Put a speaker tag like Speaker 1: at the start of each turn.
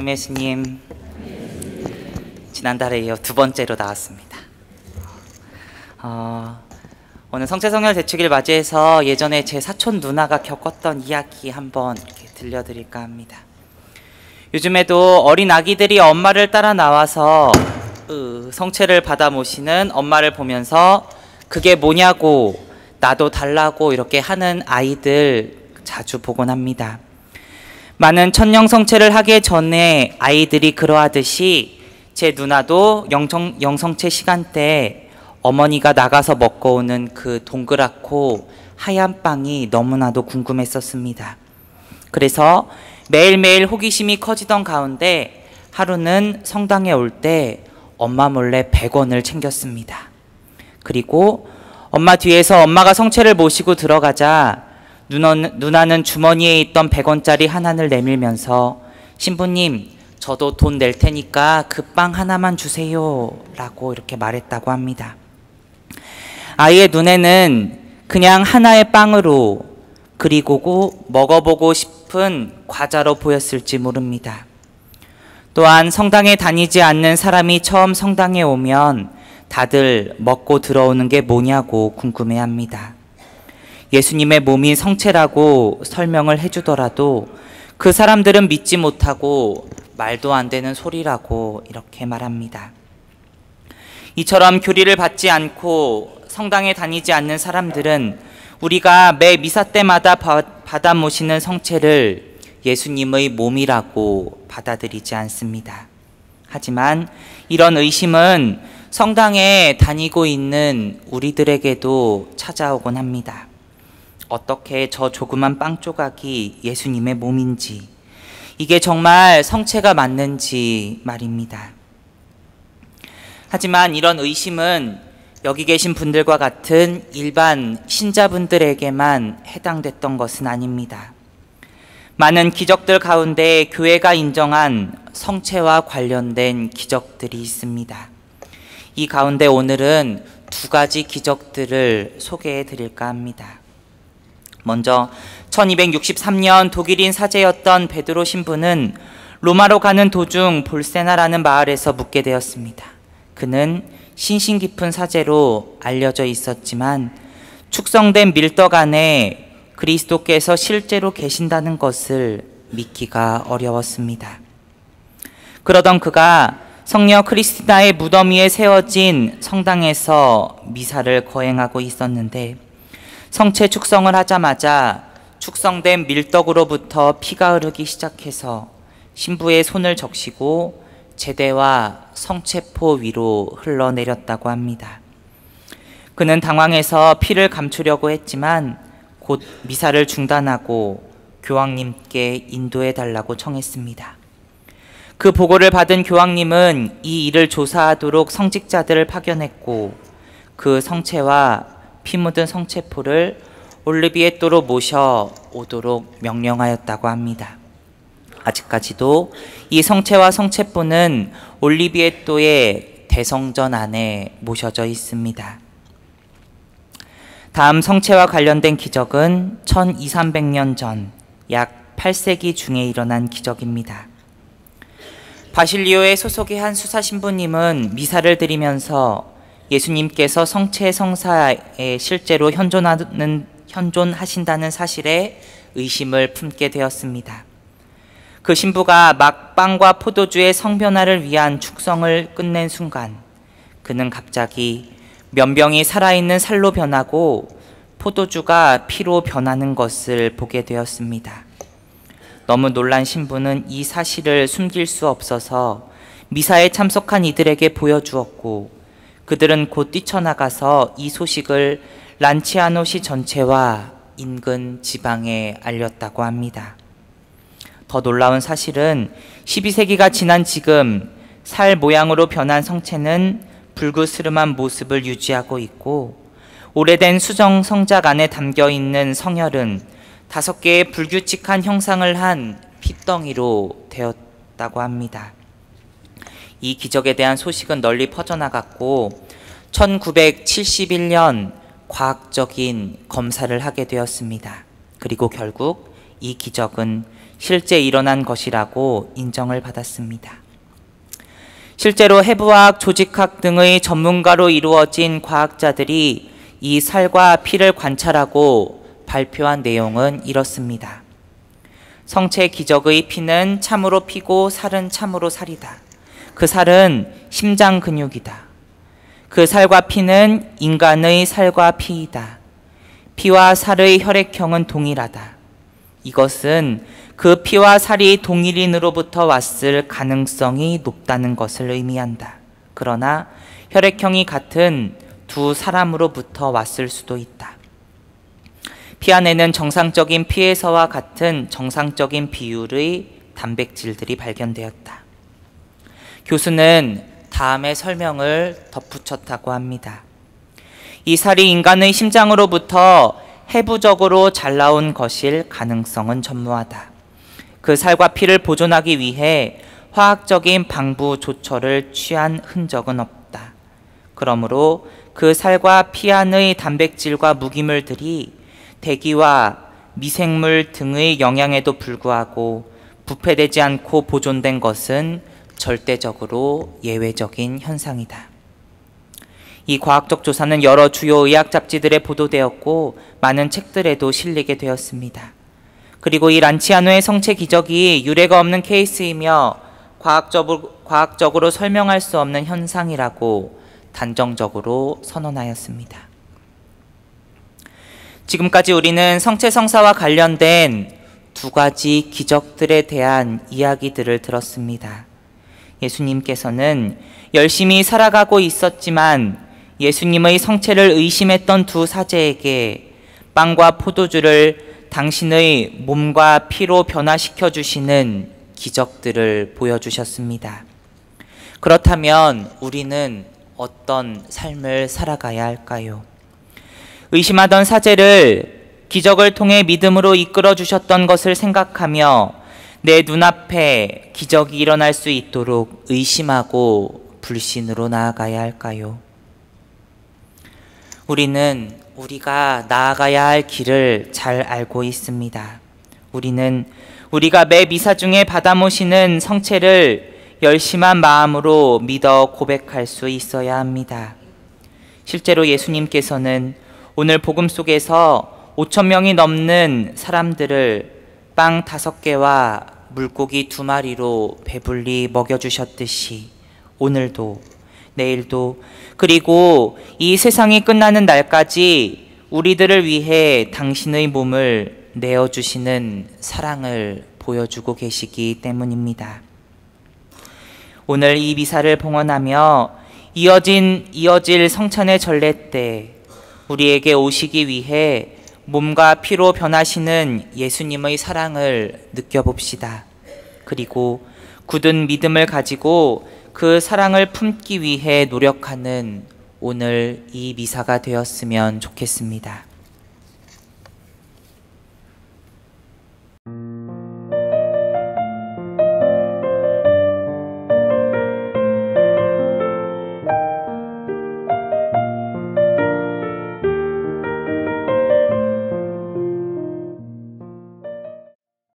Speaker 1: 안녕 예수님. 지난달에 이어 두 번째로 나왔습니다. 오늘 성체성결 대축일 맞이해서 예전에 제 사촌 누나가 겪었던 이야기 한번 이렇게 들려드릴까 합니다. 요즘에도 어린 아기들이 엄마를 따라 나와서 성체를 받아 모시는 엄마를 보면서 그게 뭐냐고 나도 달라고 이렇게 하는 아이들 자주 보곤 합니다. 많은 천령 성체를 하기 전에 아이들이 그러하듯이 제 누나도 영성체 시간대에 어머니가 나가서 먹고 오는 그 동그랗고 하얀 빵이 너무나도 궁금했었습니다. 그래서 매일매일 호기심이 커지던 가운데 하루는 성당에 올 때 엄마 몰래 100원을 챙겼습니다. 그리고 엄마 뒤에서 엄마가 성체를 모시고 들어가자 누나는 주머니에 있던 100원짜리 하나를 내밀면서 신부님 저도 돈 낼 테니까 그 빵 하나만 주세요 라고 이렇게 말했다고 합니다. 아이의 눈에는 그냥 하나의 빵으로 그리고 먹어보고 싶은 과자로 보였을지 모릅니다. 또한 성당에 다니지 않는 사람이 처음 성당에 오면 다들 먹고 들어오는 게 뭐냐고 궁금해합니다. 예수님의 몸이 성체라고 설명을 해주더라도 그 사람들은 믿지 못하고 말도 안 되는 소리라고 이렇게 말합니다. 이처럼 교리를 받지 않고 성당에 다니지 않는 사람들은 우리가 매 미사 때마다 받아 모시는 성체를 예수님의 몸이라고 받아들이지 않습니다. 하지만 이런 의심은 성당에 다니고 있는 우리들에게도 찾아오곤 합니다. 어떻게 저 조그만 빵 조각이 예수님의 몸인지, 이게 정말 성체가 맞는지 말입니다. 하지만 이런 의심은 여기 계신 분들과 같은 일반 신자분들에게만 해당됐던 것은 아닙니다. 많은 기적들 가운데 교회가 인정한 성체와 관련된 기적들이 있습니다. 이 가운데 오늘은 두 가지 기적들을 소개해 드릴까 합니다. 먼저 1263년 독일인 사제였던 베드로 신부는 로마로 가는 도중 볼세나라는 마을에서 묵게 되었습니다. 그는 신신 깊은 사제로 알려져 있었지만 축성된 밀떡 안에 그리스도께서 실제로 계신다는 것을 믿기가 어려웠습니다. 그러던 그가 성녀 크리스티나의 무덤 위에 세워진 성당에서 미사를 거행하고 있었는데 성체 축성을 하자마자 축성된 밀떡으로부터 피가 흐르기 시작해서 신부의 손을 적시고 제대와 성체포 위로 흘러내렸다고 합니다. 그는 당황해서 피를 감추려고 했지만 곧 미사를 중단하고 교황님께 인도해 달라고 청했습니다. 그 보고를 받은 교황님은 이 일을 조사하도록 성직자들을 파견했고 그 성체와 피 묻은 성체포를 올리비에또로 모셔 오도록 명령하였다고 합니다. 아직까지도 이 성체와 성체포는 올리비에또의 대성전 안에 모셔져 있습니다. 다음 성체와 관련된 기적은 1200~300년 전 약 8세기 중에 일어난 기적입니다. 바실리오의 소속의 한 수사 신부님은 미사를 드리면서 예수님께서 성체 성사에 실제로 현존하신다는 사실에 의심을 품게 되었습니다. 그 신부가 막빵과 포도주의 성변화를 위한 축성을 끝낸 순간 그는 갑자기 면병이 살아있는 살로 변하고 포도주가 피로 변하는 것을 보게 되었습니다. 너무 놀란 신부는 이 사실을 숨길 수 없어서 미사에 참석한 이들에게 보여주었고 그들은 곧 뛰쳐나가서 이 소식을 란치아노시 전체와 인근 지방에 알렸다고 합니다. 더 놀라운 사실은 12세기가 지난 지금 살 모양으로 변한 성체는 불그스름한 모습을 유지하고 있고 오래된 수정 성작 안에 담겨있는 성혈은 5개의 불규칙한 형상을 한 핏덩이로 되었다고 합니다. 이 기적에 대한 소식은 널리 퍼져나갔고 1971년 과학적인 검사를 하게 되었습니다. 그리고 결국 이 기적은 실제 일어난 것이라고 인정을 받았습니다. 실제로 해부학, 조직학 등의 전문가로 이루어진 과학자들이 이 살과 피를 관찰하고 발표한 내용은 이렇습니다. 성체 기적의 피는 참으로 피고 살은 참으로 살이다. 그 살은 심장 근육이다. 그 살과 피는 인간의 살과 피이다. 피와 살의 혈액형은 동일하다. 이것은 그 피와 살이 동일인으로부터 왔을 가능성이 높다는 것을 의미한다. 그러나 혈액형이 같은 두 사람으로부터 왔을 수도 있다. 피 안에는 정상적인 피에서와 같은 정상적인 비율의 단백질들이 발견되었다. 교수는 다음에 설명을 덧붙였다고 합니다. 이 살이 인간의 심장으로부터 해부적으로 잘 나온 것일 가능성은 전무하다. 그 살과 피를 보존하기 위해 화학적인 방부 조처를 취한 흔적은 없다. 그러므로 그 살과 피 안의 단백질과 무기물들이 대기와 미생물 등의 영향에도 불구하고 부패되지 않고 보존된 것은 절대적으로 예외적인 현상이다. 이 과학적 조사는 여러 주요 의학 잡지들에 보도되었고 많은 책들에도 실리게 되었습니다. 그리고 이 란치아노의 성체 기적이 유례가 없는 케이스이며 과학적으로 설명할 수 없는 현상이라고 단정적으로 선언하였습니다. 지금까지 우리는 성체 성사와 관련된 두 가지 기적들에 대한 이야기들을 들었습니다. 예수님께서는 열심히 살아가고 있었지만 예수님의 성체를 의심했던 두 사제에게 빵과 포도주를 당신의 몸과 피로 변화시켜 주시는 기적들을 보여주셨습니다. 그렇다면 우리는 어떤 삶을 살아가야 할까요? 의심하던 사제를 기적을 통해 믿음으로 이끌어 주셨던 것을 생각하며 내 눈앞에 기적이 일어날 수 있도록 의심하고 불신으로 나아가야 할까요? 우리는 우리가 나아가야 할 길을 잘 알고 있습니다. 우리는 우리가 매 미사 중에 받아 모시는 성체를 열심한 마음으로 믿어 고백할 수 있어야 합니다. 실제로 예수님께서는 오늘 복음 속에서 5,000명이 넘는 사람들을 빵 5개와 물고기 2마리로 배불리 먹여주셨듯이 오늘도 내일도 그리고 이 세상이 끝나는 날까지 우리들을 위해 당신의 몸을 내어주시는 사랑을 보여주고 계시기 때문입니다. 오늘 이 미사를 봉헌하며 이어질 성찬의 전례 때 우리에게 오시기 위해 몸과 피로 변하시는 예수님의 사랑을 느껴봅시다. 그리고 굳은 믿음을 가지고 그 사랑을 품기 위해 노력하는 오늘 이 미사가 되었으면 좋겠습니다.